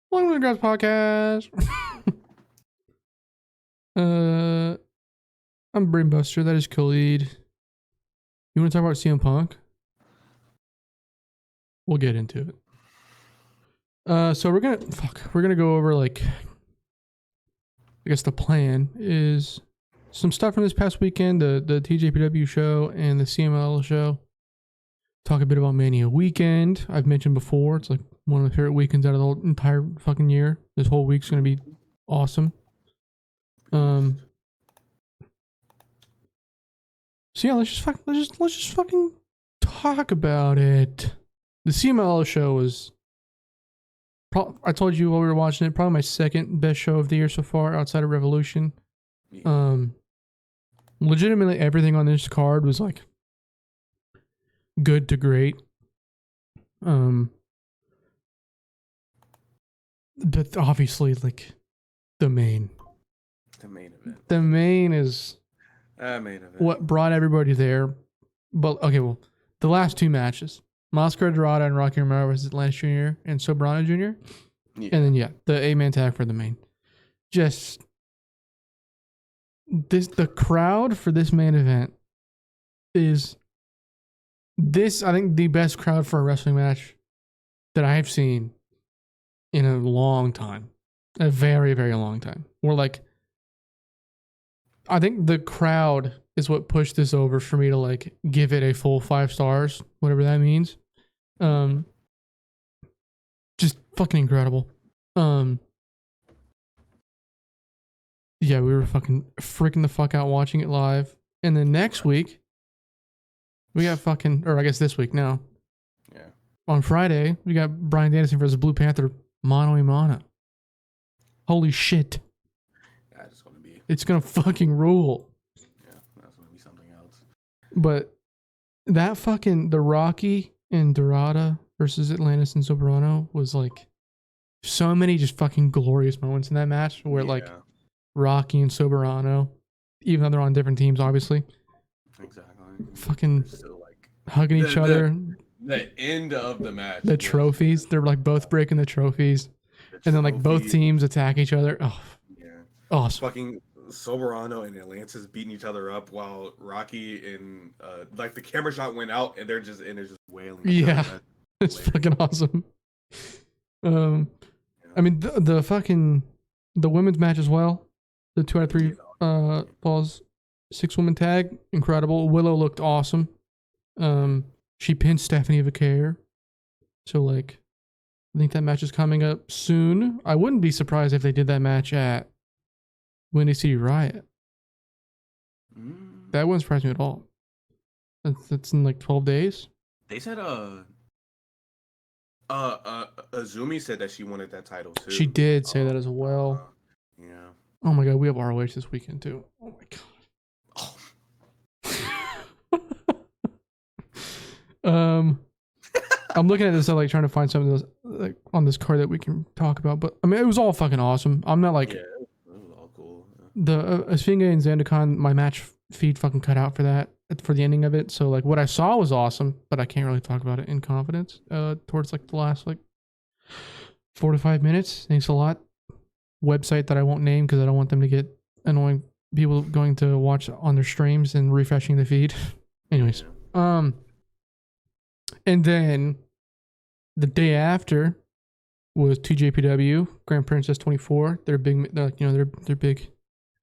Welcome to the Graps podcast. I'm Brainbuster. That is Khalid. You want to talk about CM Punk? We'll get into it. So we're gonna go over I guess the plan is some stuff from this past weekend, the TJPW show and the CMLL show. Talk a bit about Mania weekend. I've mentioned before, it's like one of my favorite weekends out of the whole entire fucking year. This whole week's gonna be awesome. So yeah, let's just fucking talk about it. The CMLL show was, I told you while we were watching it, probably my second best show of the year so far, outside of Revolution. Legitimately everything on this card was like good to great. But obviously, like the main event. The main is what brought everybody there. But okay, well, the last two matches, Mascara Dorada and Rocky Romero versus Lance Jr. and Soberano Jr. Yeah. And then the 8-man tag for the main. Just the crowd for this main event is I think the best crowd for a wrestling match that I've seen in a long time. A very, very long time. I think the crowd is what pushed this over for me to give it a full 5 stars, whatever that means. Just fucking incredible. Yeah, we were fucking freaking the fuck out watching it live. And then next week, we got or I guess this week now. Yeah. On Friday, we got Bryan Danielson versus Blue Panther mano a mano. Holy shit. It's gonna fucking rule. Yeah, that's gonna be something else. But that the Rocky and Dorada versus Atlantis and Soberano was so many just fucking glorious moments in that match where Rocky and Soberano, even though they're on different teams, obviously. Exactly. Fucking still hugging each other. The end of the match. The trophies. They're both breaking the trophies. And then both teams attack each other. Oh. Yeah. Awesome. Fucking Soberano and Atlantis beating each other up while Rocky and the camera shot went out and they're just wailing. Yeah. It's fucking awesome. I mean the women's match as well. The 2 out of 3 falls 6-woman tag, incredible. Willow looked awesome. She pinned Stephanie Vaquer. So I think that match is coming up soon. I wouldn't be surprised if they did that match at Windy City Riot. That wouldn't surprise me at all. That's in 12 days. They said Azumi said that she wanted that title too. She did say that as well. Yeah. Oh my god, we have ROH this weekend too. Oh my god. I'm looking at this trying to find something on this card that we can talk about, but I mean it was all fucking awesome. I'm not yeah, it was all cool. Yeah. The Esfinge and Zandakon, my match feed fucking cut out for the ending of it. So what I saw was awesome, but I can't really talk about it in confidence. Towards the last 4 to 5 minutes. Thanks a lot. Website that I won't name because I don't want them to get annoying people going to watch on their streams and refreshing the feed. Anyways, and then the day after was TJPW Grand Princess 24. Their big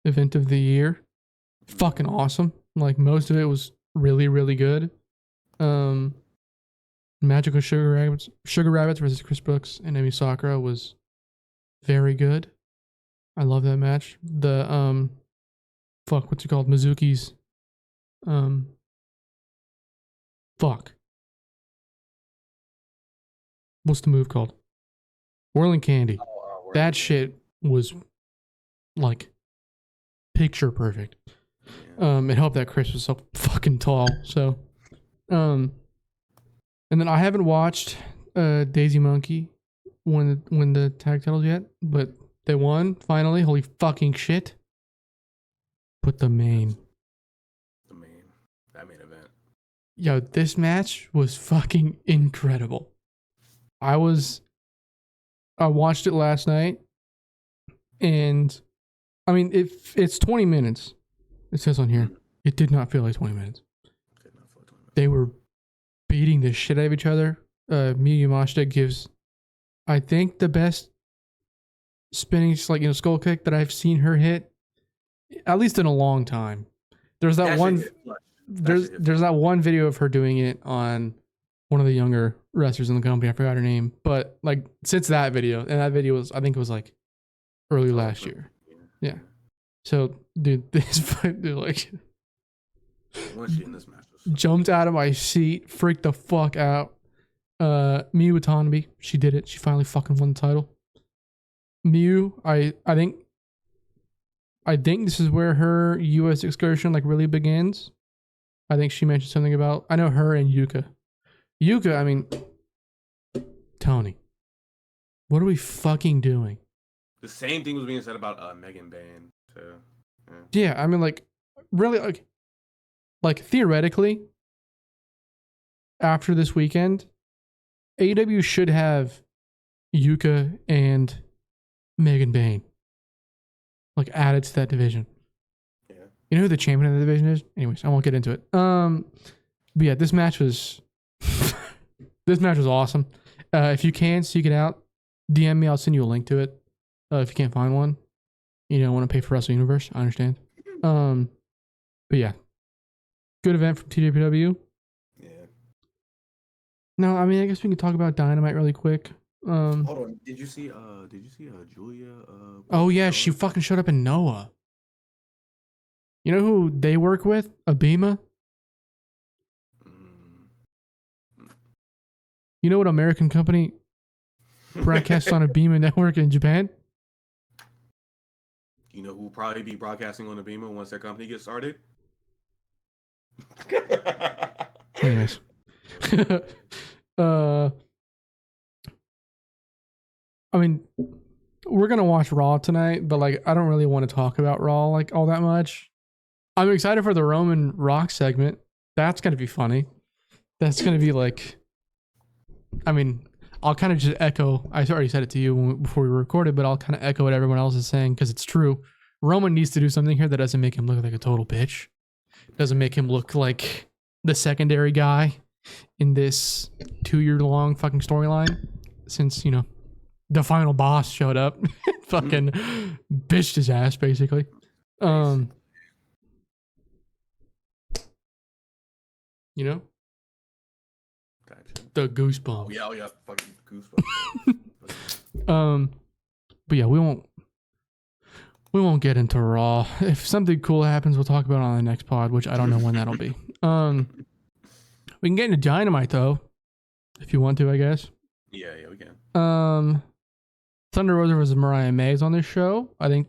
event of the year. Fucking awesome. Most of it was really, really good. Magical Sugar Rabbits versus Chris Brooks and Emi Sakura was very good. I love that match. The what's it called? Mizuki's what's the move called? Whirling Candy. That shit was picture perfect. It helped that Chris was so fucking tall. So, and then I haven't watched Daisy Monkey win the tag titles yet, but they won finally. Holy fucking shit! But that main event. Yo, this match was fucking incredible. I was I watched it last night, and I mean, it's 20 minutes. It says on here. It did not feel like 20 minutes. They were beating the shit out of each other. Miyu Yamashita gives, I think, the best spinning skull kick that I've seen her hit, at least in a long time. There's that there's that one video of her doing it on one of the younger wrestlers in the company. I forgot her name, but like since that video, and that video was, I think it was like early last year. Yeah. So dude, this fight, dude, like once she in this match jumped out of my seat, freaked the fuck out. Miyu Watanabe, she did it. She finally fucking won the title. Miyu, I think this is where her U.S. excursion like really begins. I think she mentioned something about, I know her and Yuka. Yuka, I mean, Tony, what are we fucking doing? The same thing was being said about Megan Bain. So, yeah, I mean, like, really, like theoretically, after this weekend, AEW should have Yuka and Megan Bain like added to that division. Yeah. You know who the champion of the division is? Anyways, I won't get into it. But yeah, this match was awesome. If you can seek it out, DM me. I'll send you a link to it. If you can't find one, you don't want to pay for Wrestle Universe. I understand. But yeah, good event from TJPW. Yeah. No, I mean, I guess we can talk about Dynamite really quick. Hold on. Did you see Julia? Oh yeah, she fucking showed up in Noah. You know who they work with? Abima. You know what American company broadcasts on Abima Network in Japan? You know who will probably be broadcasting on Abima once their company gets started? Anyways. I mean, we're gonna watch Raw tonight, but like, I don't really want to talk about Raw like all that much. I'm excited for the Roman Rock segment. That's gonna be funny. That's gonna be like, I mean, I'll kind of just echo. I already said it to you before we recorded, but I'll kind of echo what everyone else is saying because it's true. Roman needs to do something here that doesn't make him look like a total bitch. Doesn't make him look like the secondary guy in this 2-year-long fucking storyline. Since, you know, the final boss showed up, fucking bitched his ass basically. You know, Gotcha. the goosebumps. Oh yeah, fucking goosebumps. But yeah, we won't get into Raw. If something cool happens, we'll talk about it on the next pod, which I don't know when that'll be. We can get into Dynamite though, if you want to, I guess. Yeah, we can. Thunder Rosa versus Mariah May is on this show. I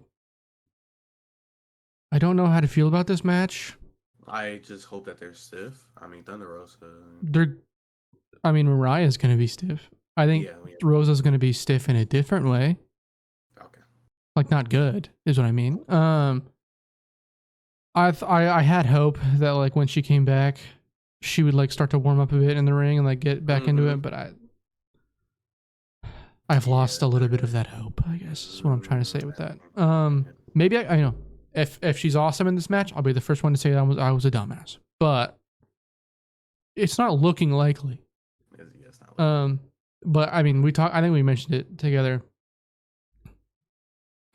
don't know how to feel about this match. I just hope that they're stiff. I mean, Thunder Rosa. Mariah's going to be stiff. I think Rosa's going to be stiff in a different way. Okay. Like, not good, is what I mean. I had hope that, like, when she came back, she would, like, start to warm up a bit in the ring and, like, get back into it, but I've lost a little bit of that hope, I guess, is what I'm trying to say with that. Maybe I know if she's awesome in this match, I'll be the first one to say that I was a dumbass. But it's not looking likely. But I mean, I think we mentioned it together.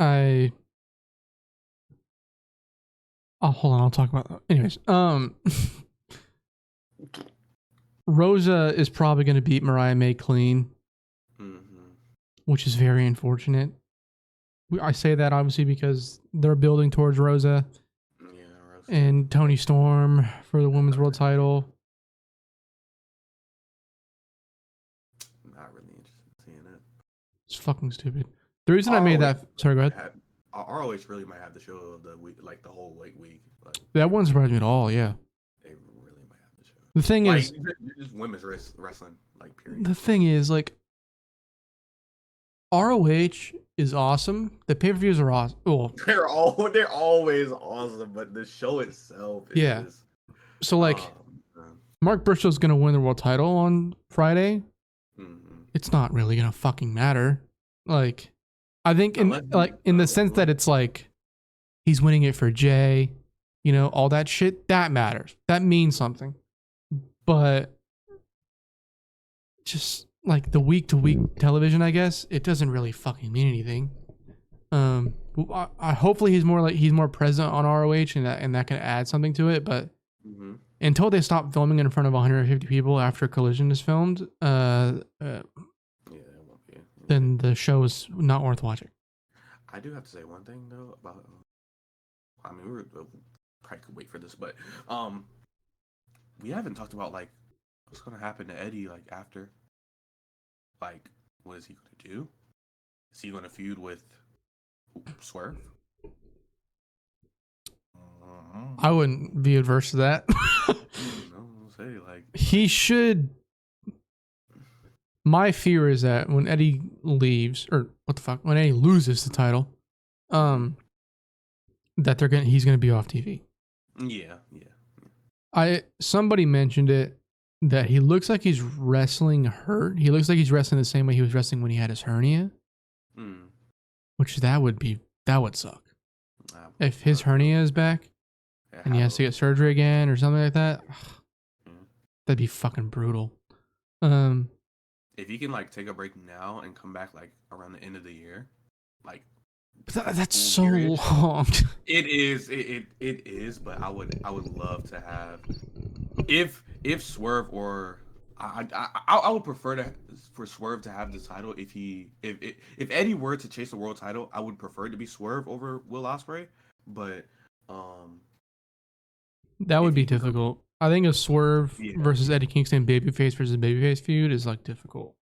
Oh, hold on, I'll talk about that. Anyways, Rosa is probably going to beat Mariah May clean. Which is very unfortunate. I say that obviously because they're building towards Rosa and Toni Storm for the Women's World Title. Not really interested in seeing it. It's fucking stupid. The reason I made that... Sorry, go ahead. ROH really might have the show of the week, like the whole week. Like, that wouldn't surprise me at all, yeah. They really might have the show. The thing is... Just women's wrestling, like, period. The thing is, like... ROH is awesome. The pay-per-views are awesome. Oh. They're always awesome, but the show itself is just, so like Mark Briscoe's gonna win the world title on Friday. It's not really gonna fucking matter. Like, I think in the sense that it's like he's winning it for Jay, you know, all that shit that matters. That means something. But just like the week to week television, I guess it doesn't really fucking mean anything. I hopefully he's more present on ROH and that can add something to it. But until they stop filming in front of 150 people after Collision is filmed, then the show is not worth watching. I do have to say one thing though about. I mean, we probably could wait for this, but we haven't talked about like what's gonna happen to Eddie like after. Like, what is he gonna do? Is he gonna feud with Swerve? I wouldn't be adverse to that. He should. My fear is that when Eddie leaves, or when Eddie loses the title, that he's gonna be off TV. Yeah. Somebody mentioned it that he looks like he's wrestling hurt. He looks like he's wrestling the same way he was wrestling when he had his hernia. Which that would suck. If his hernia is back and he has to get surgery again or something like that, that'd be fucking brutal. If he can like take a break now and come back like around the end of the year, like that's so long. It is. It is. But I would love to have if Swerve or I would prefer for Swerve to have the title if Eddie were to chase the world title, I would prefer it to be Swerve over Will Ospreay. But that would be difficult. I think a Swerve versus Eddie Kingston babyface versus babyface feud is like difficult.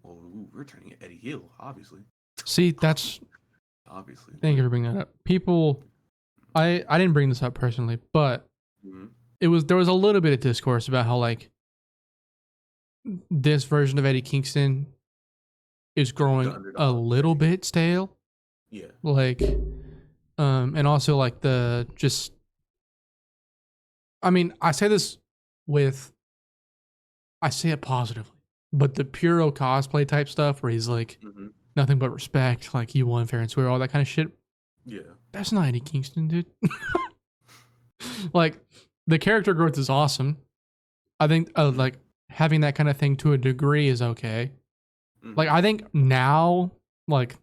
Well, we're turning it Eddie heel, obviously. See, that's obviously. Thank you for bringing that up. People, I didn't bring this up personally, but there was a little bit of discourse about how like this version of Eddie Kingston is growing a little bit stale. Yeah. Like, and also like I mean, I say it positively, but the puro cosplay type stuff where he's like nothing but respect, like you won fair and square, all that kind of shit. Yeah. That's not Eddie Kingston, dude. Like, the character growth is awesome. I think like having that kind of thing to a degree is okay. Like, I think now, like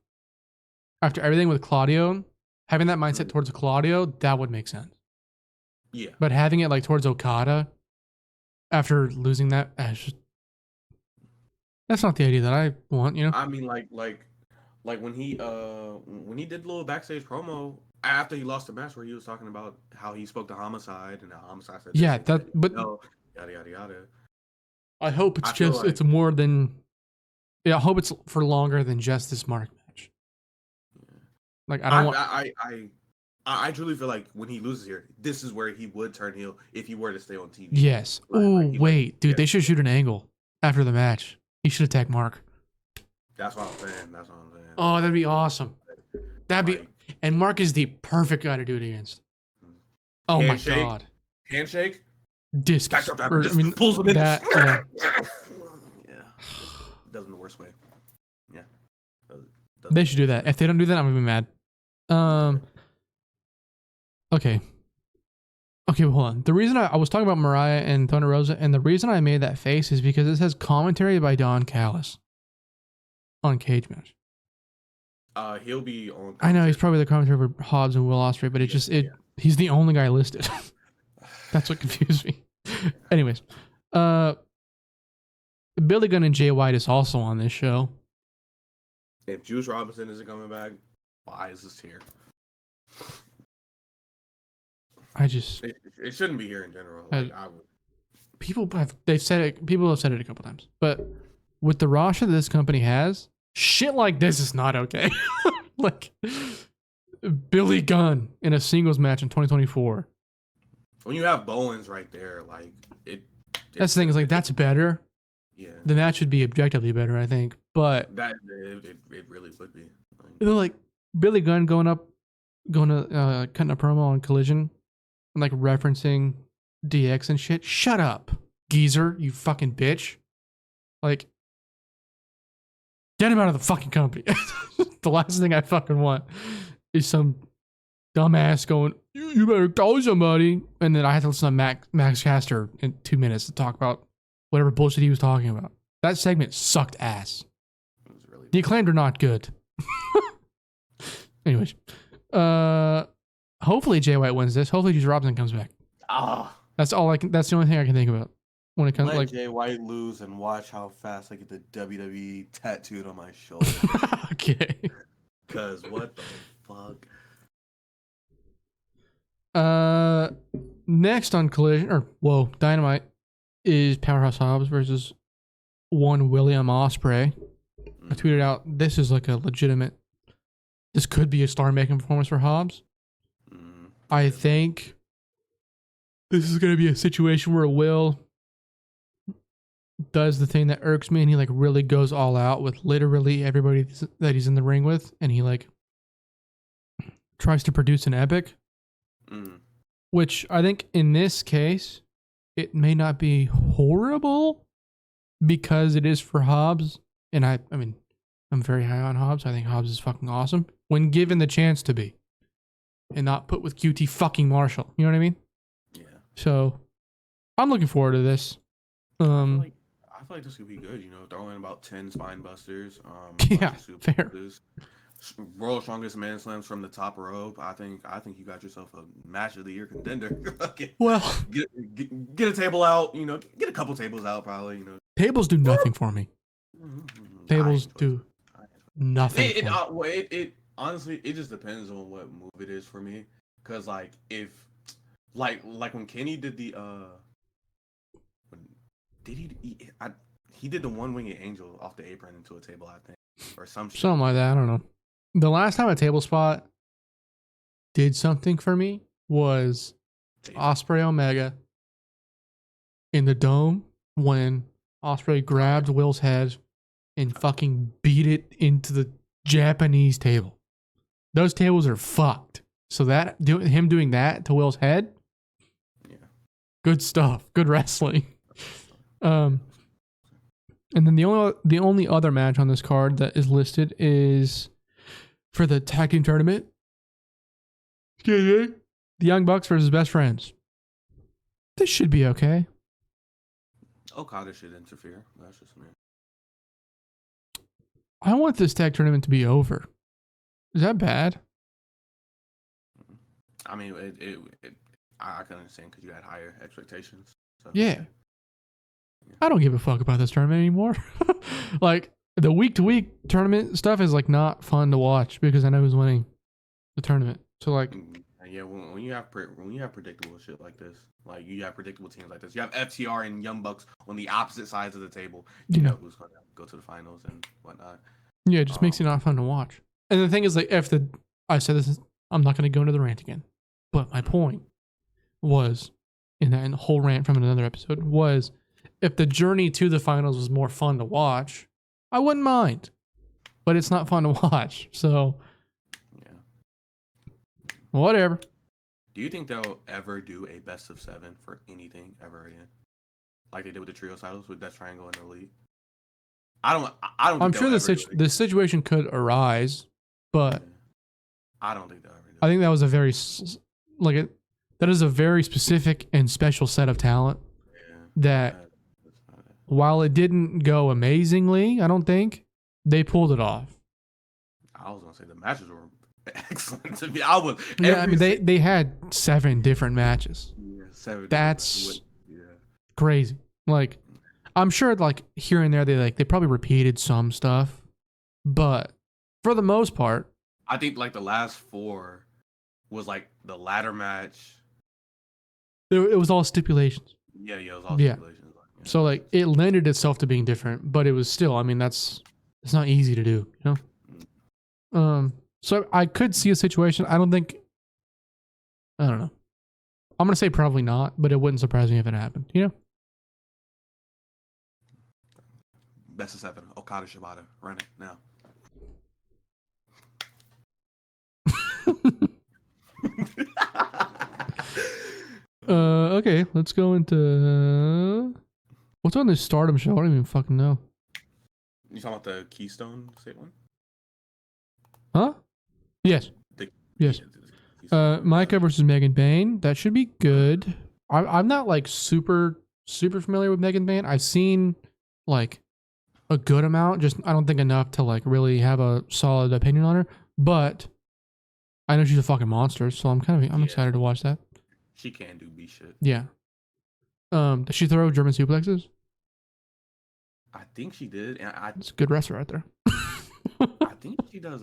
after everything with Claudio, having that mindset towards Claudio, that would make sense. Yeah. But having it like towards Okada after losing that, that's not the idea that I want, you know? I mean, like when he did the little backstage promo after he lost the match where he was talking about how he spoke to Homicide and how Homicide said but yada yada yada. I hope it's more than I hope it's for longer than just this Mark match. Yeah. Like I don't I truly feel like when he loses here, this is where he would turn heel if he were to stay on TV. Yes. Dude, they should shoot an angle after the match. He should attack Mark. That's what I'm saying. Oh, that'd be awesome. And Mark is the perfect guy to do it against. Oh handshake, my god. Handshake? Disc. Pulls him in. Yeah. Does in the worst way. Yeah. They should do that. If they don't do that, I'm gonna be mad. Okay, well, hold on. The reason I was talking about Mariah and Thunder Rosa, and the reason I made that face is because it says commentary by Don Callis on Cage Match. He'll be on. I know he's probably the commentator for Hobbs and Will Ospreay, but he's the only guy listed. That's what confused me. Anyways, Billy Gunn and Jay White is also on this show. If Juice Robinson isn't coming back, why is this here? It shouldn't be here in general. People have said it a couple times, but with the roster that this company has, shit like this is not okay. Like Billy Gunn in a singles match in 2024. When you have Bowens right there, like that's the thing. Is like that's better. Yeah. The match should be objectively better, I think. But it really would be. Like Billy Gunn cutting a promo on Collision and like referencing DX and shit. Shut up, geezer, you fucking bitch. Like Get him out of the fucking company. The last thing I fucking want is some dumbass going, you better call somebody. And then I had to listen to Max Caster in 2 minutes to talk about whatever bullshit he was talking about. That segment sucked ass. It was really The Acclaimed are not good. Anyways, hopefully Jay White wins this. Hopefully Juice Robinson comes back. That's all I can. That's the only thing I can think about when it comes Let like Jay White lose and watch how fast I get the WWE tattooed on my shoulder. Okay. Cause what the fuck? Next on Collision Dynamite is Powerhouse Hobbs versus one William Ospreay. I tweeted out this is like a legitimate. This could be a star-making performance for Hobbs. I think this is going to be a situation where Will does the thing that irks me, and he like really goes all out with literally everybody that he's in the ring with, and he like tries to produce an epic. Which I think in this case, it may not be horrible because it is for Hobbs, and I mean, I'm very high on Hobbs. I think Hobbs is fucking awesome when given the chance to be, and not put with QT fucking Marshall. You know what I mean? Yeah. So, I'm looking forward to this. I feel like this could be good. You know, throw in about 10 spine busters. Yeah, fair. World's strongest man slams from the top rope. I think you got yourself a match of the year contender. Well, get a table out. You know, get a couple tables out probably. You know, tables do nothing for me. Tables do nothing. It honestly, it just depends on what move it is for me. Cause like if like when Kenny did the he did the one-winged angel off the apron into a table, I think, or something like that. I don't know. The last time a table spot did something for me was Ospreay Omega in the Dome when Ospreay grabbed Will's head and fucking beat it into the Japanese table. Those tables are fucked. So him doing that to Will's head, yeah, good stuff. Good wrestling. And then the only other match on this card that is listed is for the tag team tournament. The Young Bucks versus Best Friends. This should be okay. Okada should interfere. That's just me. I want this tag tournament to be over. Is that bad? I mean, I can understand because you had higher expectations. So. Yeah. I don't give a fuck about this tournament anymore. Like, the week-to-week tournament stuff is, like, not fun to watch because I know who's winning the tournament. So, like... Yeah, when you have predictable shit like this, like, you have predictable teams like this, you have FTR and Young Bucks on the opposite sides of the table. You know who's going to go to the finals and whatnot. Yeah, it just makes it not fun to watch. And the thing is, like, I said this, I'm not going to go into the rant again. But my point was, in the whole rant from another episode, was if the journey to the finals was more fun to watch, I wouldn't mind. But it's not fun to watch. So, yeah. Whatever. Do you think they'll ever do a best of 7 for anything ever again? Like they did with the trio titles with Death Triangle and Elite? I don't. I'm sure the situation could arise, but I don't think they'll ever do it. I think that was a very that is a very specific and special set of talent that while it didn't go amazingly, I don't think they pulled it off. I was gonna say the matches were excellent to me. They had 7 different matches. Yeah, 7. That's crazy. Like, I'm sure like here and there they probably repeated some stuff, but for the most part, I think like the last 4 was like the ladder match. It was all stipulations. Yeah, it was all stipulations. Yeah. So like it lended itself to being different, but it was still. I mean, it's not easy to do, you know. So I could see a situation. I don't know. I'm gonna say probably not, but it wouldn't surprise me if it happened. You know. Best of 7. Okada Shibata. Run it now. Okay, let's go into what's on this Stardom show. I don't even fucking know. You talking about the Keystone State one? Huh? Yes. Yes. Micah versus Megan Bain. That should be good. I'm not like super familiar with Megan Bain. I've seen like a good amount, just I don't think enough to like really have a solid opinion on her. But I know she's a fucking monster, so I'm excited to watch that. She can do B shit. Yeah. Does she throw German suplexes? I think she did, and It's a good wrestler right there. I think she does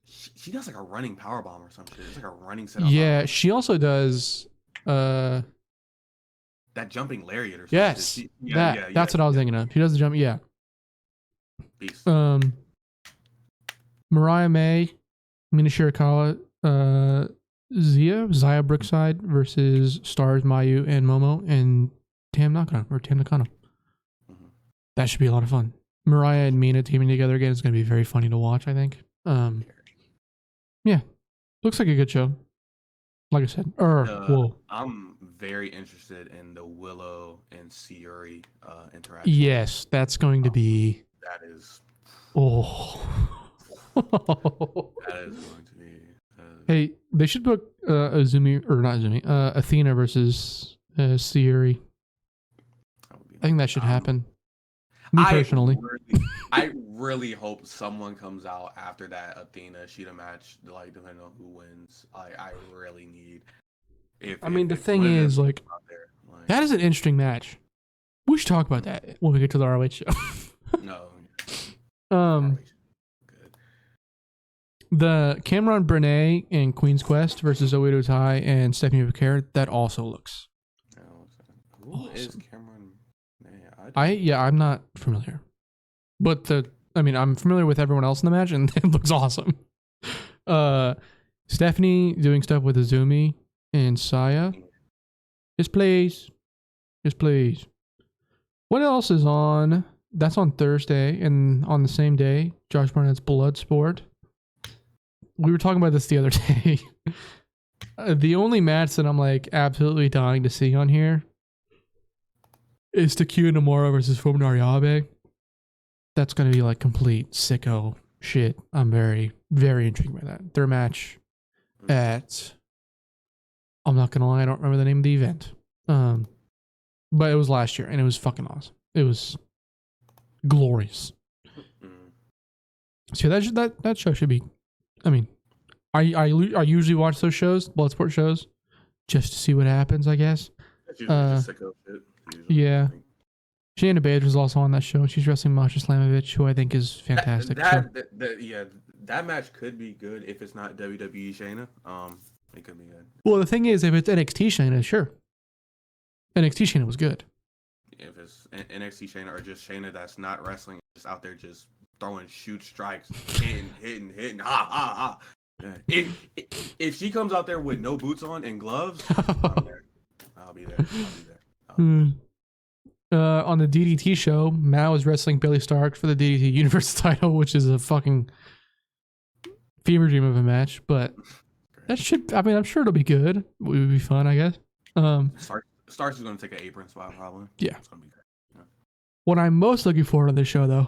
she does like a running power bomb or some shit. It's like a running set. Yeah, she also does that jumping lariat or something. Yes. That's what I was thinking of. She does the jump, yeah. Beast. Mariah May, Mina Shirakawa, Zaya Brookside versus Stars Mayu and Momo and Tam Nakano. Mm-hmm. That should be a lot of fun. Mariah and Mina teaming together again is going to be very funny to watch, I think. Yeah, looks like a good show. Like I said, I'm very interested in the Willow and Sayuri interaction. Yes, that's going to be. That is. Oh. That is going to be. Hey, they should book Athena versus Sayuri. I think that should happen. Me personally. I really hope someone comes out after that Athena Shida match, like depending on who wins. I really need. The thing is, like, that is an interesting match. We should talk about that when we get to the ROH show. No. Good. The Cameron Burnett and Queen's Quest versus Oedo Tai and Stephanie Becerra, that also looks. Who awesome. Is Cameron? I'm not familiar, but I'm familiar with everyone else in the match, and it looks awesome. Stephanie doing stuff with Azumi and Saya. Yes, please. What else is on? That's on Thursday, and on the same day, Josh Barnett's Bloodsport. We were talking about this the other day. The only match that I'm like absolutely dying to see on here is Takuya Nomura versus Fuminari Abe. That's going to be like complete sicko shit. I'm very, very intrigued by that. Their match at, I'm not going to lie, I don't remember the name of the event. But it was last year and it was fucking awesome. It was glorious. So that show should be, I usually watch those shows, Bloodsport shows, just to see what happens, I guess. That's usually just sicko shit. Yeah. Shayna Baszler was also on that show. She's wrestling Masha Slamovich, who I think is fantastic. That match could be good if it's not WWE Shayna. It could be good. Well, the thing is, if it's NXT Shayna, sure. NXT Shayna was good. If it's NXT Shayna or just Shayna that's not wrestling, just out there just throwing shoot strikes, hitting, ha ha ha. If she comes out there with no boots on and gloves, I'll be there. On the DDT show, Mao is wrestling Billy Stark for the DDT Universal title, which is a fucking fever dream of a match. But that should, I'm sure it'll be good. It would be fun, I guess. Starks is going to take an apron spot, probably. Yeah. It's going to be good. Yeah. What I'm most looking forward to this show, though,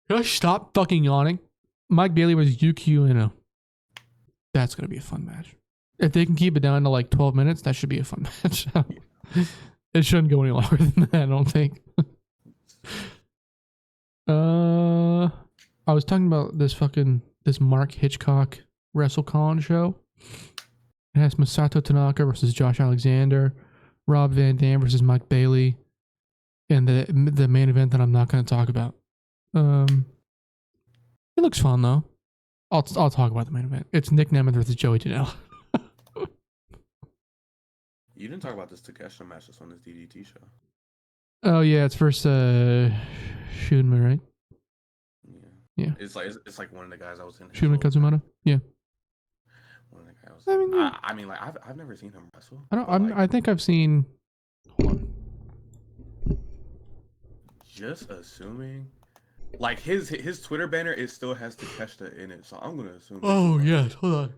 just stop fucking yawning. Mike Bailey versus Yuki Ueno. That's going to be a fun match. If they can keep it down to like 12 minutes, that should be a fun match. It shouldn't go any longer than that, I don't think. I was talking about this Mark Hitchcock WrestleCon show. It has Masato Tanaka versus Josh Alexander, Rob Van Dam versus Mike Bailey, and the main event that I'm not going to talk about. It looks fun though. I'll talk about the main event. It's Nick Nemeth versus Joey Janela. You didn't talk about this Takeshita match that's on this DDT show. Oh yeah, it's versus Shunma, right? Yeah. It's like one of the guys I was in. Shunma Katsumoto. Yeah. One of the guys. I've never seen him wrestle. I think I've seen. Hold on. Just assuming, like his Twitter banner, it still has Takeshita in it, so I'm gonna assume. Oh yes, hold on.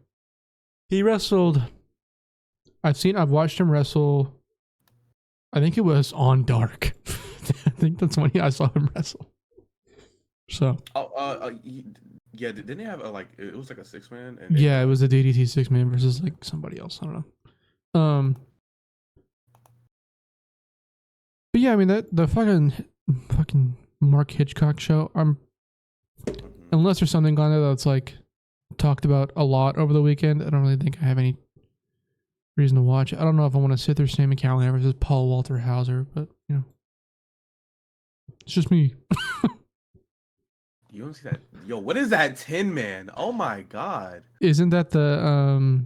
He wrestled. I've watched him wrestle. I think it was on Dark. I think that's when I saw him wrestle. So yeah. Didn't they have a like? It was like a 6-man. And yeah, it was a DDT 6-man versus like somebody else. I don't know. But yeah, I mean that the fucking Mark Hitchcock show. Unless there's something on there that's like talked about a lot over the weekend, I don't really think I have any reason to watch it. I don't know if I want to sit there Sammy Callahan versus Paul Walter Hauser, but you know, it's just me. You don't see that? Yo, what is that 10-man? Oh my god! Isn't that the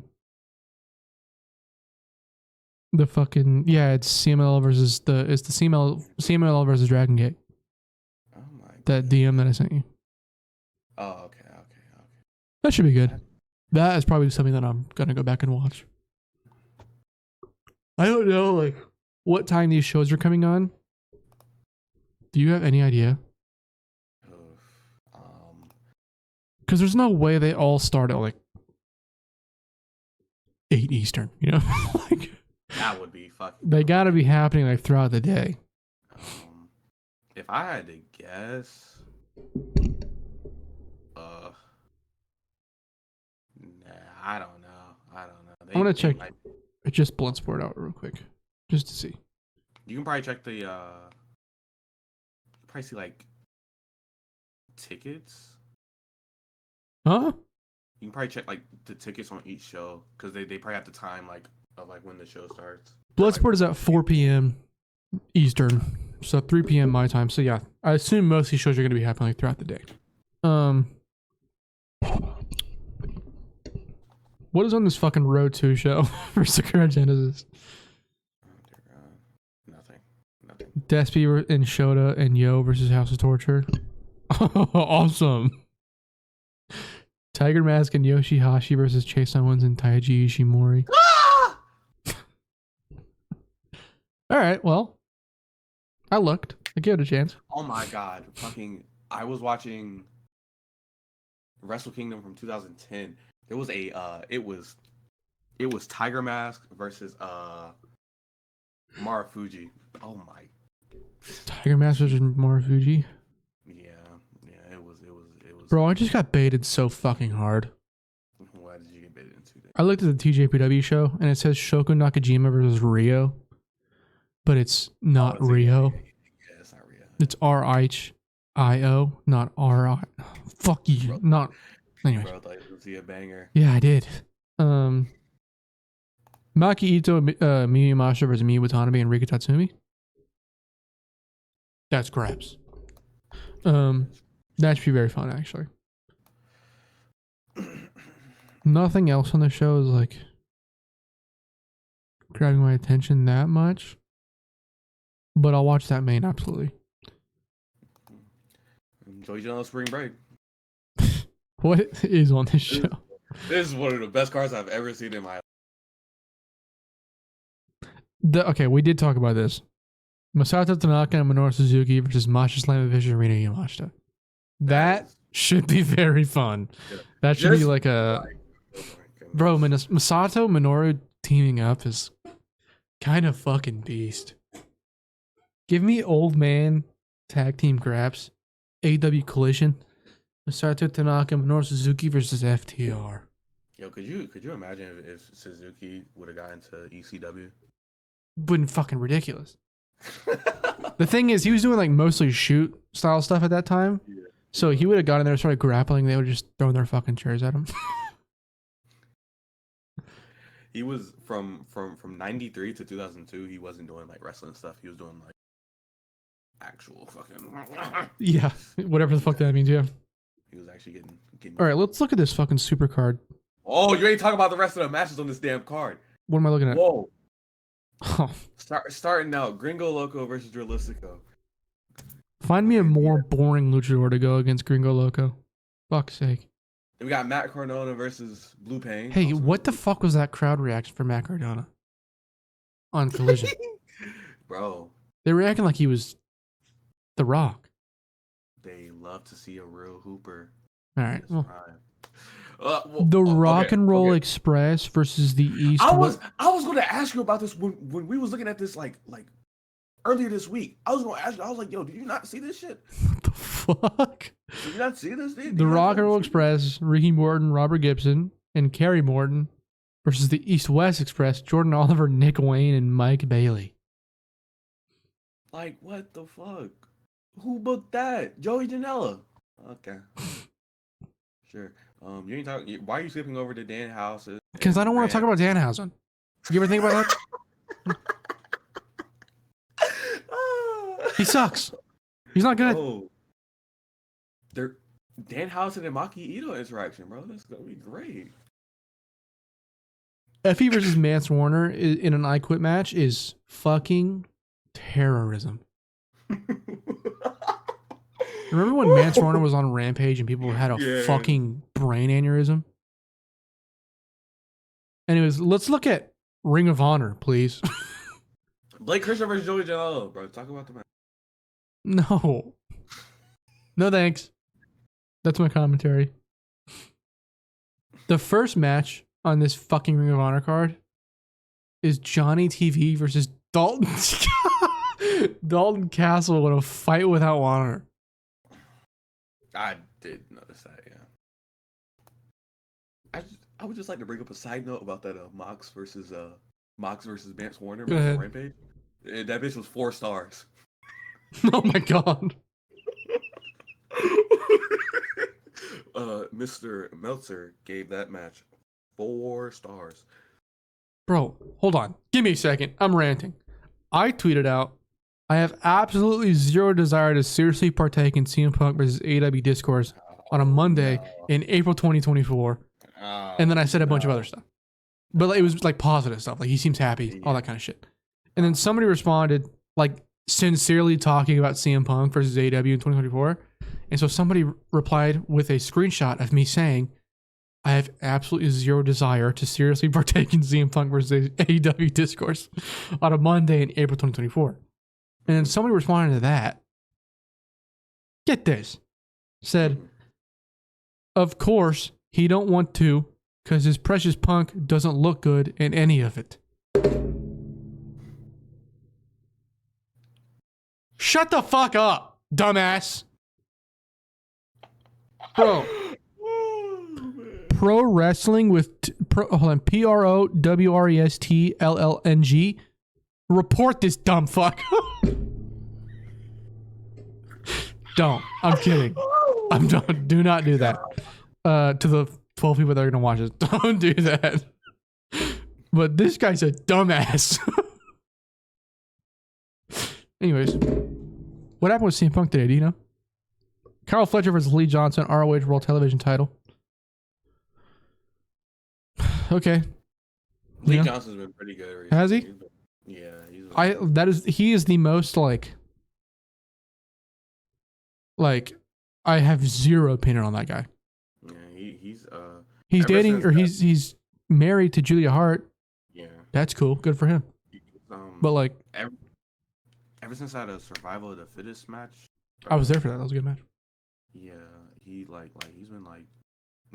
fucking it's CML versus the CML versus Dragon Gate. Oh my. That DM that I sent you. Oh, okay. That should be good. That is probably something that I'm gonna go back and watch. I don't know like what time these shows are coming on. Do you have any idea? Because there's no way they all start at like 8 Eastern, you know? Like, that would be fucking. They gotta be happening like throughout the day. If I had to guess, I don't know. I'm gonna check. Just Bloodsport out real quick, just to see. You can probably check the. Probably see like tickets. Huh? You can probably check like the tickets on each show because they probably have the time like of like when the show starts. Bloodsport is at 4 p.m. Eastern, so 3 p.m. my time. So yeah, I assume most of these shows are gonna be happening like, throughout the day. What is on this fucking Road 2 show for Sakura Genesis? Nothing. Despy and Shota and Yo versus House of Torture. Awesome. Tiger Mask and Yoshihashi versus Chase Owens and Taiji Ishimori. Ah! All right, well, I looked. I gave it a chance. Oh my god, I was watching Wrestle Kingdom from 2010. There was it was Tiger Mask versus Marufuji. Oh my. Tiger Mask versus Marufuji. Yeah, it was. Bro, I just got baited so fucking hard. Why did you get baited into that? I looked at the TJPW show and it says Shoko Nakajima versus Rio, but it's not Rio. Yeah, it's not Rio. It's RHIO, not RI. Fuck you. Bro, not. Anyway. Bro, like, was he a banger? Yeah, I did. Maki Ito, Miyu Yamashita versus Miyu Watanabe and Rika Tatsumi. That's Graps. That should be very fun, actually. Nothing else on the show is like grabbing my attention that much, but I'll watch that main absolutely. Joey Janela Spring Break. What is on this show? This is one of the best cards I've ever seen in my life. Okay, we did talk about this. Masato Tanaka and Minoru Suzuki versus Masha Slamovich and Rina Yamashita. That should be very fun. Yeah. That should be like a... Bro, Masato Minoru teaming up is kind of fucking beast. Give me old man tag team Graps. AW Collision. Masato Tanaka and Minoru Suzuki versus FTR. Yo, could you imagine if Suzuki would have gotten to ECW? Wouldn't fucking ridiculous. The thing is, he was doing like mostly shoot style stuff at that time. Yeah. So he would have gotten there and started grappling. They would have just thrown their fucking chairs at him. He was from 93 to 2002. He wasn't doing like wrestling stuff. He was doing like actual fucking. Yeah, whatever the fuck that means. Yeah. He was actually getting. All right, let's look at this fucking super card. Oh, you ain't talking about the rest of the matches on this damn card. What am I looking at? Whoa. Oh. Starting out, Gringo Loco versus Drilistico. Find me a more boring luchador to go against Gringo Loco. Fuck's sake. We got Matt Cardona versus Blue Pain. Hey, what the fuck was that crowd reaction for Matt Cardona on Collision? Bro. They were acting like he was The Rock. They love to see a real hooper. All right. Well, the Rock and Roll Express versus the East. I was going to ask you about this when we was looking at this like earlier this week. I was gonna ask you. I was like, yo, did you not see this shit? What the fuck? Did you not see this? The Rock and Roll Express, Ricky Morton, Robert Gibson, and Kerry Morton versus the East West Express, Jordan Oliver, Nick Wayne, and Mike Bailey. Like, what the fuck? Who booked that? Joey Janela. Okay. Sure. You ain't talking. Why are you skipping over to Dan Houses? Because I don't want to talk about Danhausen. You ever think about that? He sucks. He's not good. Oh, they're Danhausen and Maki Ito interaction, bro. That's gonna be great. Effie versus Mance Warner in an I Quit match is fucking terrorism. Remember when Mance Warner was on Rampage and people had a fucking brain aneurysm? Anyways, let's look at Ring of Honor, please. Blake Christian versus Joey Janela, bro. Talk about the match. No. No thanks. That's my commentary. The first match on this fucking Ring of Honor card is Johnny TV versus Dalton Dalton Castle in a fight without honor. I did notice that, yeah. I would just like to bring up a side note about that Mox versus Mance Warner versus Rampage. That bitch was 4 stars. Oh my god. Mr. Meltzer gave that match 4 stars. Bro, hold on. Give me a second. I'm ranting. I tweeted out, I have absolutely zero desire to seriously partake in CM Punk versus AEW Discourse on a Monday in April 2024. And then I said a bunch of other stuff. But it was like positive stuff. Like he seems happy, all that kind of shit. And then somebody responded, like sincerely talking about CM Punk versus AEW in 2024. And so somebody replied with a screenshot of me saying, I have absolutely zero desire to seriously partake in CM Punk versus AEW Discourse on a Monday in April 2024. And then somebody responded to that. Get this. Said, of course, he don't want to because his precious Punk doesn't look good in any of it. Shut the fuck up, dumbass. Bro. Pro wrestling with PROWRESTLLNG. Report this dumb fuck. Don't. I'm kidding. Do not do that. To the 12 people that are gonna watch this, don't do that. But this guy's a dumbass. Anyways, what happened with CM Punk today? Do you know? Kyle Fletcher versus Lee Johnson, ROH World Television title. Okay. Lee Johnson's been pretty good recently. Has he? He is the most like I have zero opinion on that guy. Yeah, he's dating or he's married to Julia Hart. Yeah. That's cool. Good for him. But like ever since I had a Survival of the Fittest match, I was there for that. That was a good match. Yeah, he he's been like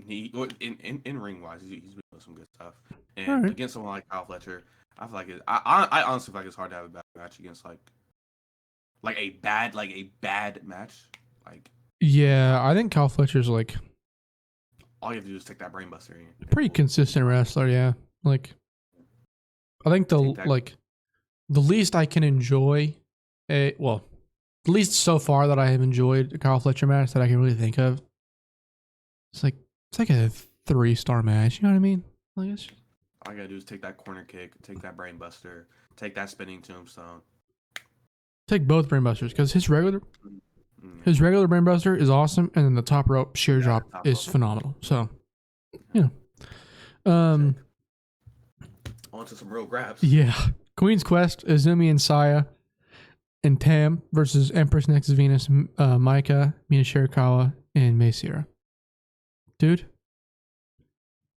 in ring wise, he's been doing some good stuff. And against someone like Kyle Fletcher, I feel like I honestly feel like it's hard to have a bad match against like a bad match. Like yeah, I think Kyle Fletcher's like all you have to do is take that brainbuster in. Pretty consistent wrestler, yeah. Like I think the least I can enjoy the least so far that I have enjoyed a Kyle Fletcher match that I can really think of. It's like a 3-star match, you know what I mean? Like it's all you gotta do is take that corner kick, take that brainbuster, take that spinning tombstone. Take both brainbusters because his regular brainbuster is awesome, and then the top rope sheer drop is phenomenal. So, you know, on to some real graps. Yeah, Queen's Quest, Azumi and Saya, and Tam versus Empress Nexus Venus, Maika, Mina Shirakawa, and Mei Seira. Dude,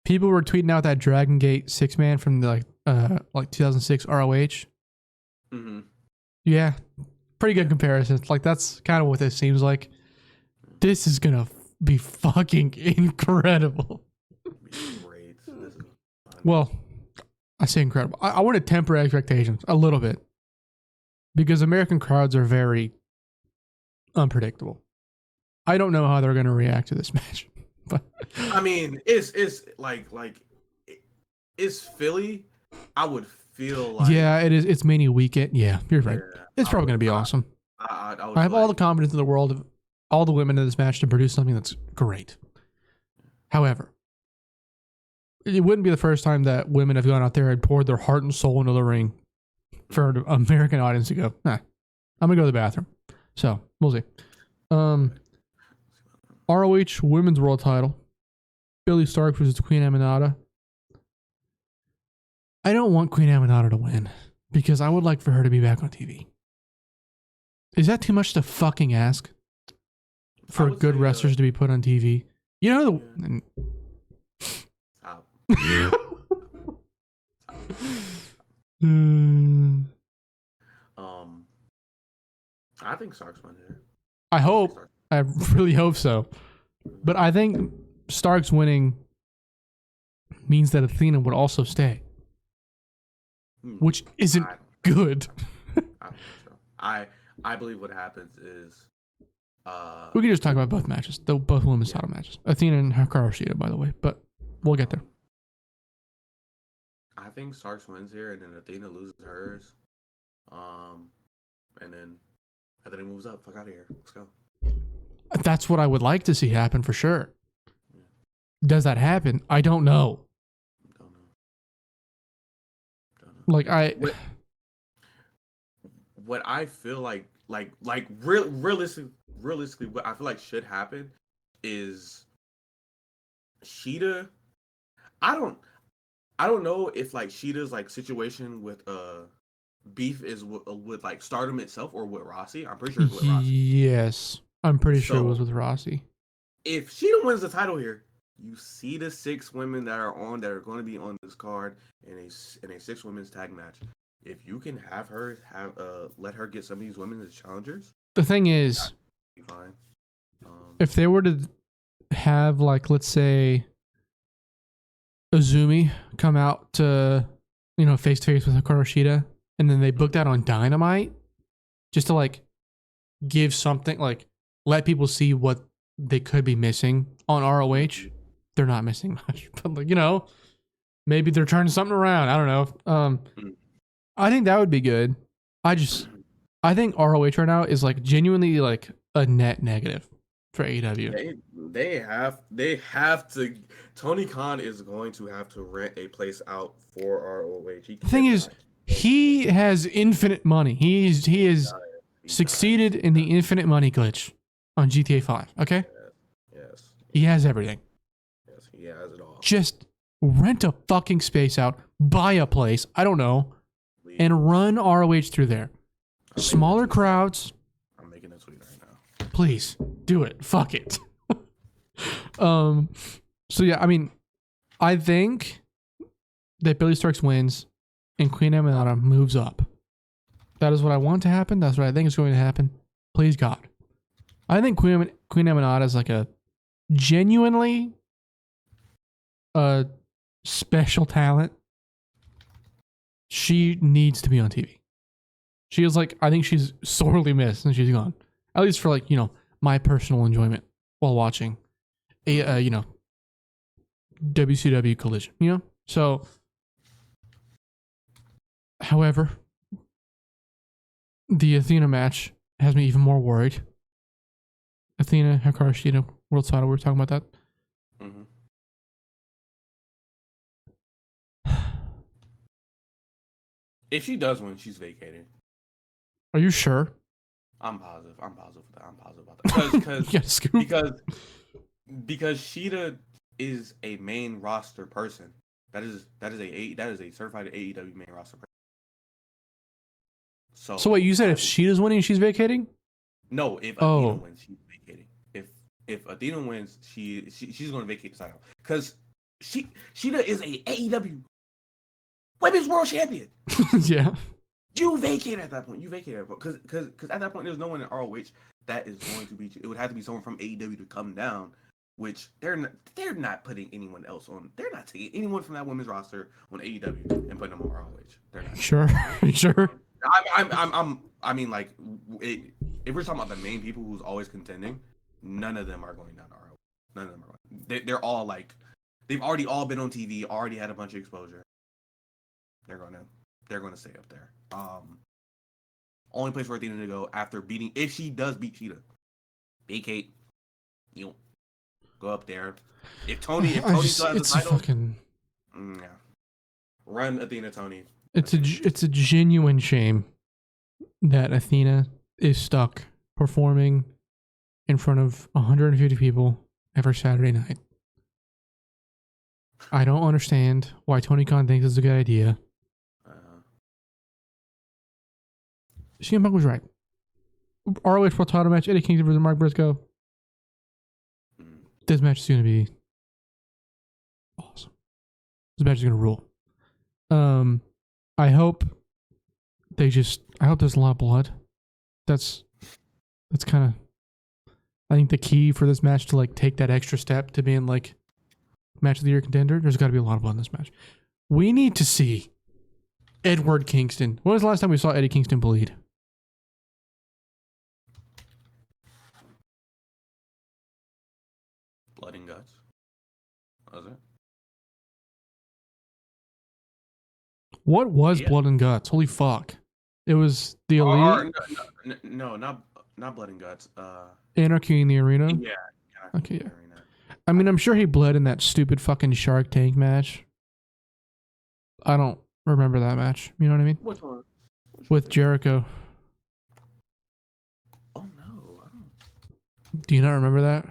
people were tweeting out that Dragon Gate 6-man from the 2006 ROH. Mm-hmm. Yeah, pretty good comparison. Like that's kind of what this seems like. This is gonna be fucking incredible. Great. Well, I say incredible. I want to temper expectations a little bit. because American crowds are very unpredictable. I don't know how they're going to react to this match. But I mean, it's it's Philly. I would feel like yeah, it is. It's Mania weekend. Yeah, you're right. yeah, It's probably going to be awesome. I would I have feel all the like, confidence in the world of all the women in this match to produce something that's great. However, it wouldn't be the first time that women have gone out there and poured their heart and soul into the ring for an American audience to go, nah, I'm going to go to the bathroom. So, we'll see. ROH Women's World Title. Billie Stark versus Queen Aminata. I don't want Queen Aminata to win because I would like for her to be back on TV. Is that too much to fucking ask for good wrestlers to be put on TV? You know I think Starks won here. I hope. I really hope so. But I think Starks winning means that Athena would also stay, which isn't good. I don't think so. I believe what happens is we can just talk about both matches, both women's title matches. Athena and Hikaru Shida, by the way, but we'll get there. I think Starks wins here, and then Athena loses hers, and then moves up. Fuck out of here. Let's go. That's what I would like to see happen for sure. Does that happen? I don't know. Don't know. Like what I feel like realistically, what I feel like should happen is Sheeta. I don't know if like Sheeta's like situation with beef is with like Stardom itself or with Rossi. I'm pretty sure it's with Rossi. Yes, I'm pretty sure it was with Rossi. If Sheeta wins the title here, you see the 6 women that are going to be on this card in a 6 women's tag match. If you can have her let her get some of these women as challengers. The thing is, be fine. If they were to have like, let's say, Azumi come out to, face to face with Hikaru Shida, and then they book that on Dynamite, just to like give something, like let people see what they could be missing on ROH. They're not missing much, but like, maybe they're turning something around. I don't know. I think that would be good. I think ROH right now is like genuinely like a net negative for AEW. They have to. Tony Khan is going to have to rent a place out for ROH. The thing is, he has infinite money. He has succeeded in the infinite money glitch on GTA 5. Okay. Yes. He has everything. Yes, he has it all. Just rent a fucking space out, buy a place. I don't know. And run ROH through there. Smaller crowds. I'm making a tweet right now. Please do it. Fuck it. So yeah, I mean, I think that Billie Starks wins and Queen Aminata moves up. That is what I want to happen. That's what I think is going to happen. Please God. I think Queen Aminata is like a genuinely special talent. She needs to be on TV. She is like, I think she's sorely missed and she's gone. At least for like, my personal enjoyment while watching a, WCW Collision, So, however, the Athena match has me even more worried. Athena, Hikaru Shida, world title, we were talking about that. Mm-hmm. If she does win, she's vacated. Are you sure? I'm positive. I'm positive about that. Because Sheeta is a main roster person. That is a certified AEW main roster person. So wait, you said if Sheeta's winning, she's vacating? No, if Athena wins, she's vacating. If Athena wins, she's going to vacate the title because Sheeta is a AEW Women's World Champion. Yeah. You vacate at that point. Because at that point, there's no one in ROH that is going to be. It would have to be someone from AEW to come down, which they're not putting anyone else on. They're not taking anyone from that women's roster on AEW and putting them on ROH. They're not. Sure. I mean, like, if we're talking about the main people who's always contending, none of them are going down ROH. None of them are going. They're all like, they've already all been on TV, already had a bunch of exposure. They're gonna stay up there. Only place for Athena to go after beating, if she does beat Cheetah, vacate. You know, go up there. If Tony still has the title, yeah, run Athena Tony. It's a genuine shame that Athena is stuck performing in front of 150 people every Saturday night. I don't understand why Tony Khan thinks it's a good idea. CM Punk was right. ROH World Title match, Eddie Kingston versus Mark Briscoe. This match is going to be awesome. This match is going to rule. I hope there's a lot of blood. That's kind of, I think the key for this match to like take that extra step to being like match of the year contender. There's got to be a lot of blood in this match. We need to see Edward Kingston. When was the last time we saw Eddie Kingston bleed? Blood and Guts. Was it? What was Blood and Guts? Holy fuck! It was the Elite. No, not Blood and Guts. Anarchy in the Arena. Yeah. Okay. Yeah. I mean, I'm sure he bled in that stupid fucking Shark Tank match. I don't remember that match. You know what I mean? Which one? With Jericho. Oh no, I don't. Do you not remember that?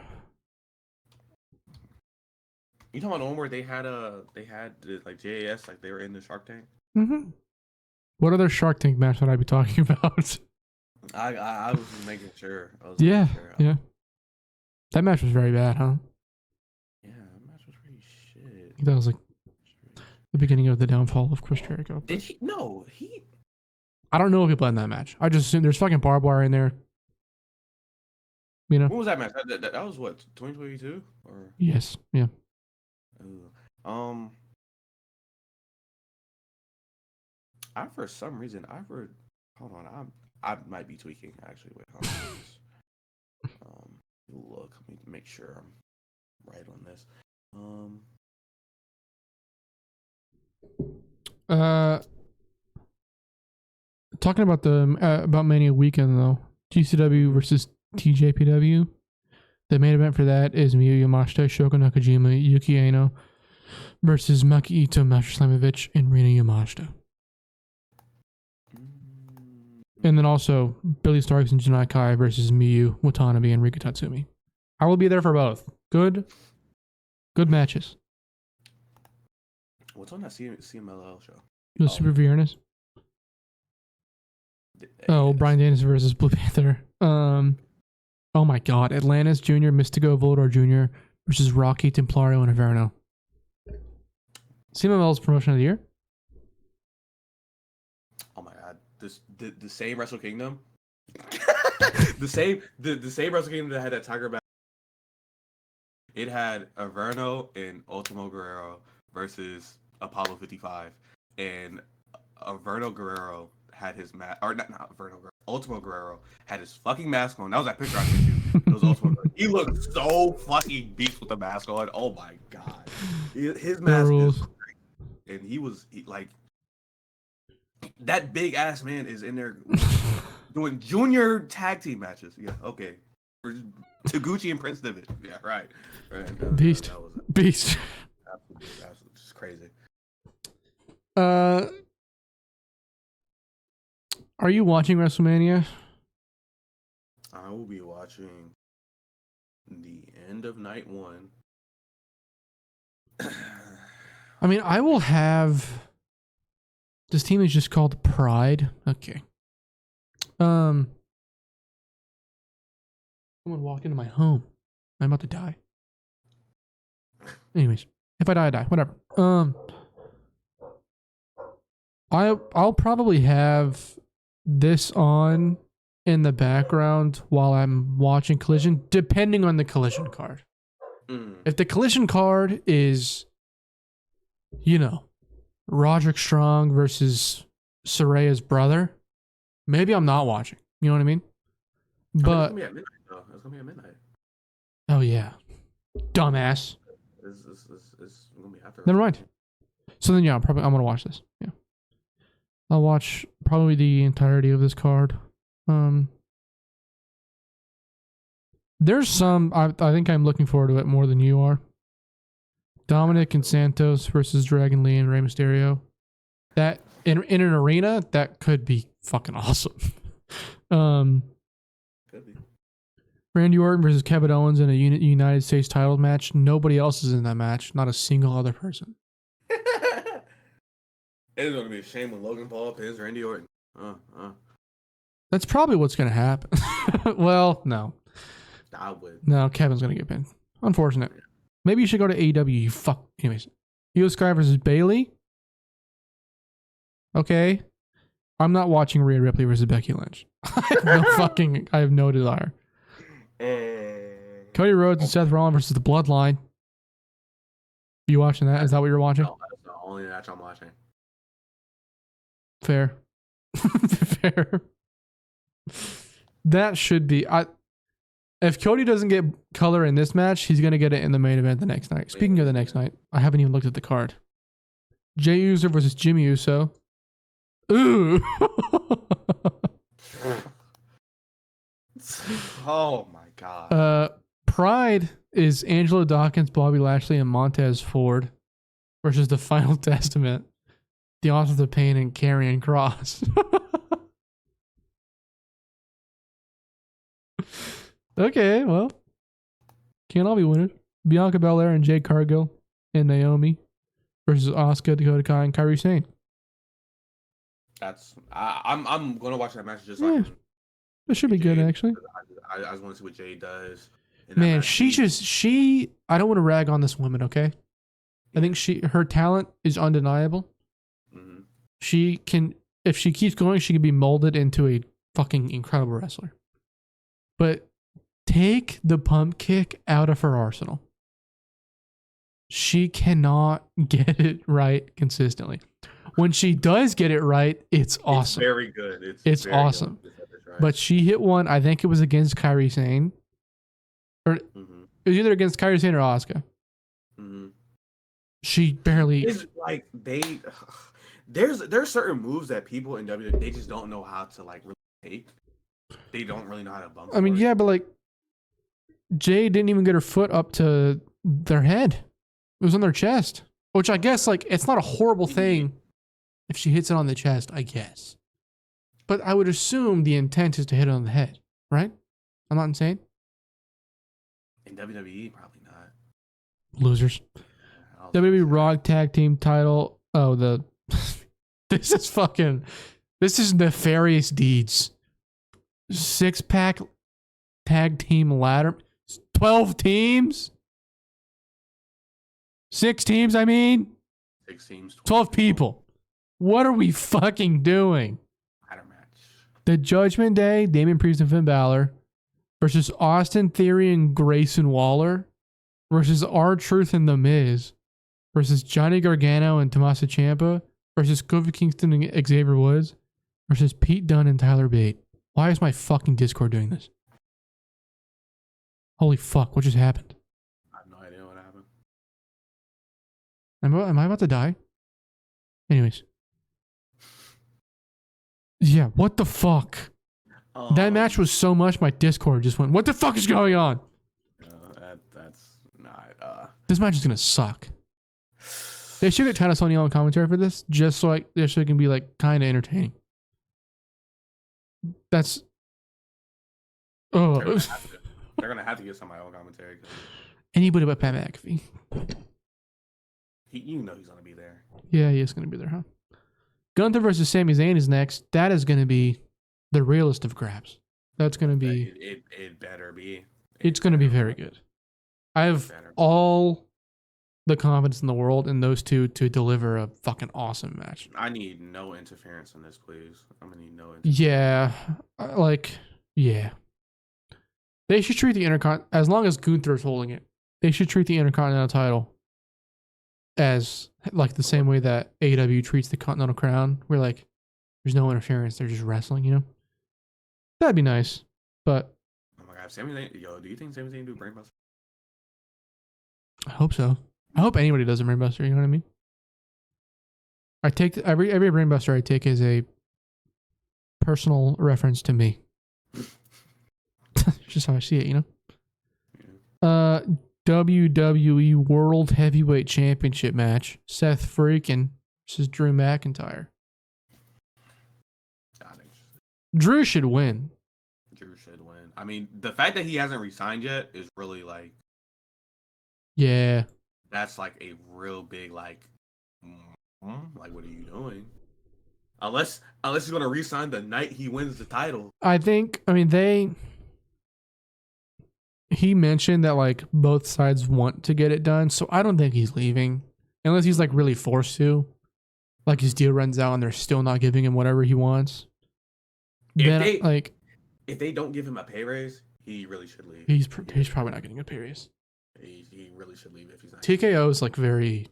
You talking about the one where they had like JAS, like they were in the Shark Tank? Mm-hmm. What other Shark Tank match would I be talking about? I was just making sure. Yeah. That match was very bad, huh? Yeah, that match was pretty shit. That was like the beginning of the downfall of Chris Jericho. Did he? No, he. I don't know if he bled in that match. I just assume there's fucking barbed wire in there. You know? When was that match? That was what, 2022? Or yes, yeah. I for some reason hold on, I might be tweaking actually. Wait, hold on. Look, let me make sure I'm right on this. Talking about about Mania weekend though, GCW versus TJPW. The main event for that is Miyu Yamashita, Shoko Nakajima, Yuki Aino versus Maki Ito, Masha Slamovich, and Rina Yamashita. And then also Billy Starks and Janai Kai versus Miyu Watanabe and Rika Tatsumi. I will be there for both. Good matches. What's on that CMLL show? The Super Villainous. Oh, Bryan Danielson versus Blue Panther. Oh my God, Atlantis Jr., Mystico, Volador Jr. versus Rocky, Templario, and Averno. CMLL's promotion of the year. Oh my God, the same Wrestle Kingdom, the same Wrestle Kingdom that had that Tiger Battle. It had Averno and Ultimo Guerrero versus Apollo 55, and Averno Guerrero had his mask, or not Averno Guerrero. Ultimo Guerrero had his fucking mask on. That was that picture I sent you. It was Ultimo Guerrero. He looked so fucking beast with the mask on. Oh my God, his mask is great. And he like that big ass man is in there doing junior tag team matches. Yeah, okay. For Taguchi and Prince Devitt. Yeah, right. Beast. Beast. Absolutely, just crazy. Are you watching WrestleMania? I will be watching the end of night one. I mean, I will have. This team is just called Pride. Okay. Someone walked into my home. I'm about to die. Anyways, if I die, I die. Whatever. I'll probably have this on in the background while I'm watching Collision, depending on the Collision card. If the Collision card is, Roderick Strong versus Soraya's brother, Maybe I'm not watching. You know what I mean? It's But gonna be at midnight though. It's gonna be at midnight. oh yeah, dumbass. It's gonna be after. Never mind. So then, yeah, I'm gonna watch this. Yeah, I'll watch probably the entirety of this card. There's some I think I'm looking forward to it more than you are. Dominic and Santos versus Dragon Lee and Rey Mysterio. That in an arena that could be fucking awesome. Could be. Randy Orton versus Kevin Owens in a United States title match. Nobody else is in that match. Not a single other person. It's gonna be a shame when Logan Paul pins Randy Orton. That's probably what's gonna happen. Well, no. I would. No, Kevin's gonna get pinned. Unfortunate. Maybe you should go to AEW. You fuck. Anyways, Io Sky versus Bailey. Okay, I'm not watching Rhea Ripley versus Becky Lynch. I have no desire. Cody Rhodes and Seth Rollins versus the Bloodline. You watching that? Is that what you're watching? No, that's the only match I'm watching. Fair. Fair. That should be. If Cody doesn't get color in this match, he's going to get it in the main event the next night. Speaking of the next night, I haven't even looked at the card. Jey Uso versus Jimmy Uso. Ooh. Oh my god. Pride is Angelo Dawkins, Bobby Lashley, and Montez Ford versus the Final Testament, the Authors of Pain, and Karrion Kross. Okay, well, can't all be winning. Bianca Belair and Jade Cargill and Naomi versus Asuka, Dakota Kai, and Kairi Sane. I'm gonna watch that match just Yeah, it should be good actually. I just want to see what Jade does. Man, I don't want to rag on this woman, okay? I think her talent is undeniable. Mm-hmm. She can, if she keeps going, she can be molded into a fucking incredible wrestler. But take the pump kick out of her arsenal. She cannot get it right consistently. When she does get it right, it's awesome. It's very good. It's awesome. Right. But she hit one, I think it was against Kairi Sane. Or it was either against Kairi Sane or Asuka. Mm-hmm. She barely. It's like there's certain moves that people in WWE they just don't know how to like really take. They don't really know how to bump. I mean, yeah, but like Jay didn't even get her foot up to their head. It was on their chest, which I guess like it's not a horrible thing if she hits it on the chest, I guess. But I would assume the intent is to hit it on the head, right? I'm not insane. In WWE, probably not. Losers. WWE Raw Tag Team title. Oh, this is nefarious deeds. 6-pack tag team ladder. 12 teams? 6 teams, I mean? 6 teams. 12 people. What are we fucking doing? Ladder match. The Judgment Day, Damian Priest and Finn Balor versus Austin Theory and Grayson Waller versus R-Truth and The Miz versus Johnny Gargano and Tommaso Ciampa versus Kofi Kingston and Xavier Woods versus Pete Dunne and Tyler Bate. Why is my fucking Discord doing this? Holy fuck, what just happened? I have no idea what happened. Am I about to die? Anyways. Yeah, what the fuck? That match was so much, my Discord just went, what the fuck is going on? That's not... This match is gonna suck. They should get China Sonya on commentary for this, just so it can be like kind of entertaining. That's... Oh. They're gonna have to get somebody on commentary. Anybody but Pat McAfee. You know he's gonna be there. Yeah, he is gonna be there, huh? Gunther versus Sami Zayn is next. That is gonna be the realest of Graps. That's gonna be... It better be. It's gonna be very good. I have all the confidence in the world in those two to deliver a fucking awesome match. I need no interference in this, please. I'm gonna need no interference. Yeah. They should treat the Intercontinental, as long as Gunther's holding it, they should treat the Intercontinental title as like the same way that AEW treats the Continental Crown. We're like, There's no interference. They're just wrestling, you know? That'd be nice. But Oh my god, Sami Zayn, yo, do you think Sami Zayn do brainbuster? I hope so. I hope anybody does a brainbuster, you know what I mean? I take every brainbuster I take is a personal reference to me. It's just how I see it, you know? WWE World Heavyweight Championship match. Seth Freakin versus Drew McIntyre. Drew should win. Drew should win. I mean, the fact that he hasn't resigned yet is really like, yeah, that's like a real big like what are you doing? Unless he's gonna resign the night he wins the title. I mean, he mentioned that like both sides want to get it done, so I don't think he's leaving unless he's like really forced to. Like his deal runs out and they're still not giving him whatever he wants. If they don't give him a pay raise, he really should leave. He's probably not getting a pay raise. He really should leave if he's not. TKO is like very,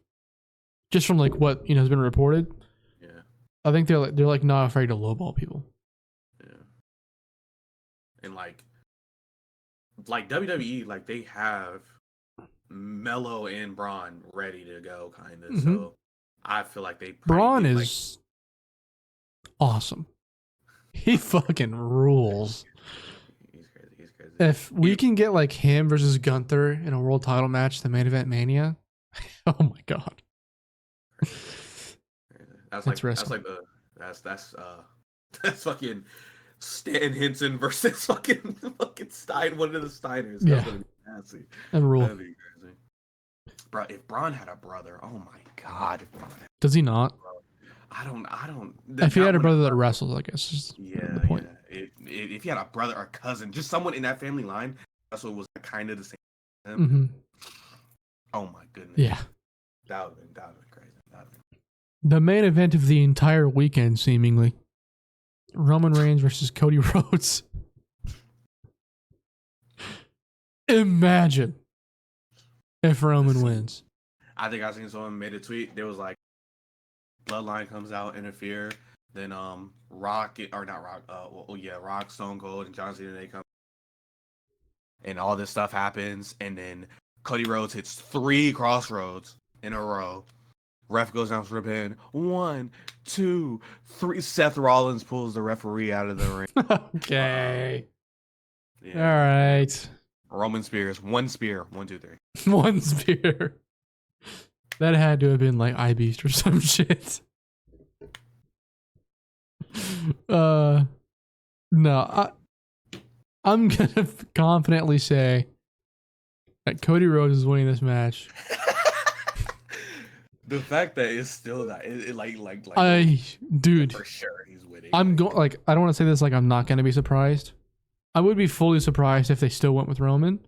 just from like what has been reported. Yeah, I think they're like not afraid to lowball people. Yeah, and like WWE, like they have Melo and Braun ready to go, kind of. Mm-hmm. So I feel like Braun is awesome. He fucking rules. He's crazy. If we can get like him versus Gunther in a world title match, the main event Mania, oh my god. That's fucking Stan Henson versus fucking Stein, one of the Steiners. Yeah. That's gonna be nasty. That'd be crazy. Bro, if Braun had a brother, oh my god. Does he not? I don't. If he had a brother that wrestles, I guess. The point. Yeah. If he had a brother or cousin, just someone in that family line, that's what was kind of the same. Mm-hmm. Oh my goodness. Yeah. That would have been crazy. The main event of the entire weekend, seemingly, Roman Reigns versus Cody Rhodes. Imagine if Roman wins. I think I seen someone made a tweet. There was like, Bloodline comes out, interfere. Then Rock, Stone Cold, and John Cena, they come. And all this stuff happens. And then Cody Rhodes hits 3 crossroads in a row. Ref goes down for a pin. 1, 2, 3. Seth Rollins pulls the referee out of the ring. Okay. Yeah. All right. Roman Spears. 1 spear. 1, 2, 3. 1 spear. That had to have been like iBeast or some shit. No, I'm gonna confidently say that Cody Rhodes is winning this match. The fact that it's still that, dude, for sure he's winning. I don't want to say this like I'm not gonna be surprised. I would be fully surprised if they still went with Roman,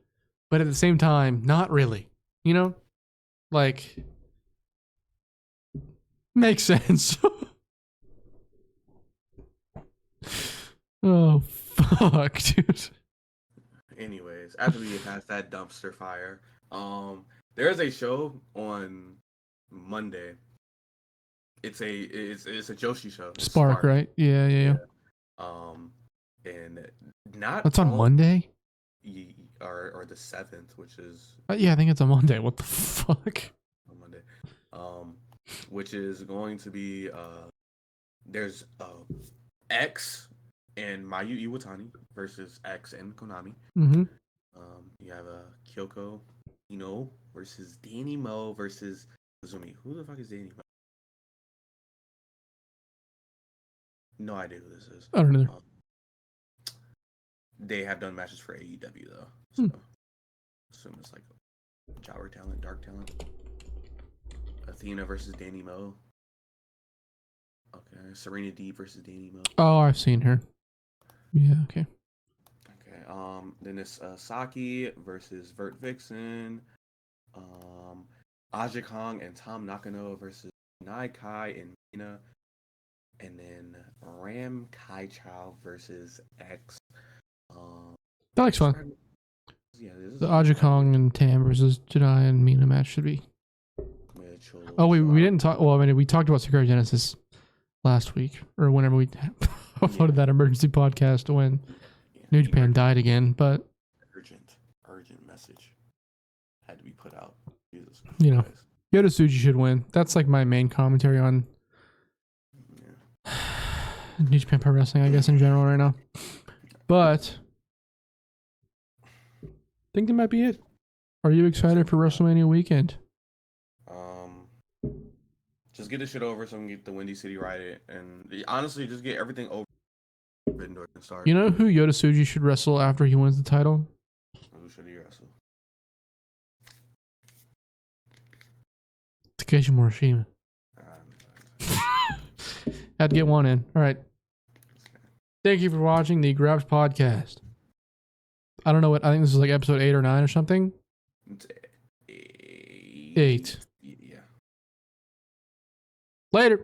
but at the same time, not really. You know, like. Makes sense. Oh, fuck, dude. Anyways, after we get past that dumpster fire, there's a show on Monday. It's a Joshi show. Spark, right? Yeah. And not that's on Monday? Or the 7th, which is... yeah, I think it's on Monday. What the fuck? On Monday. Which is going to be there's X and Mayu Iwatani versus X and Konami. Mm-hmm. You have Kyoko Ino versus Danny Mo versus Azumi. Who the fuck is Danny Mo? No idea who this is. I don't know. They have done matches for AEW though, so assume it's like Jower talent, dark talent. Athena versus Danny Mo. Okay, Serena Deeb versus Danny Mo. Oh, I've seen her. Yeah, okay. Okay, then it's Saki versus Vert Vixen. Aja Kong and Tom Nakano versus Nai Kai and Mina. And then Ram Kai Chow versus X. That looks fun. Yeah, the Aja Kong and Tam versus Jedi and Mina match should be. Oh wait, we didn't talk. Well, I mean, we talked about Sakura Genesis. last week or whenever we uploaded that emergency podcast when New Japan died again. But urgent message had to be put out. Jesus Christ. You know, Yota Tsuji should win. That's like my main commentary on New Japan Pro Wrestling, I guess, in general right now. But I think that might be it. Are you excited for WrestleMania weekend? Just get this shit over so we can get the Windy City Riot and honestly just get everything over and start. You know who Yota Tsuji should wrestle after he wins the title? Who should he wrestle? Takeshi Morishima. Had to get one in. All right. Thank you for watching the Graps podcast. I don't know what, I think this is like episode 8 or 9 or something. 8. Yeah. Later.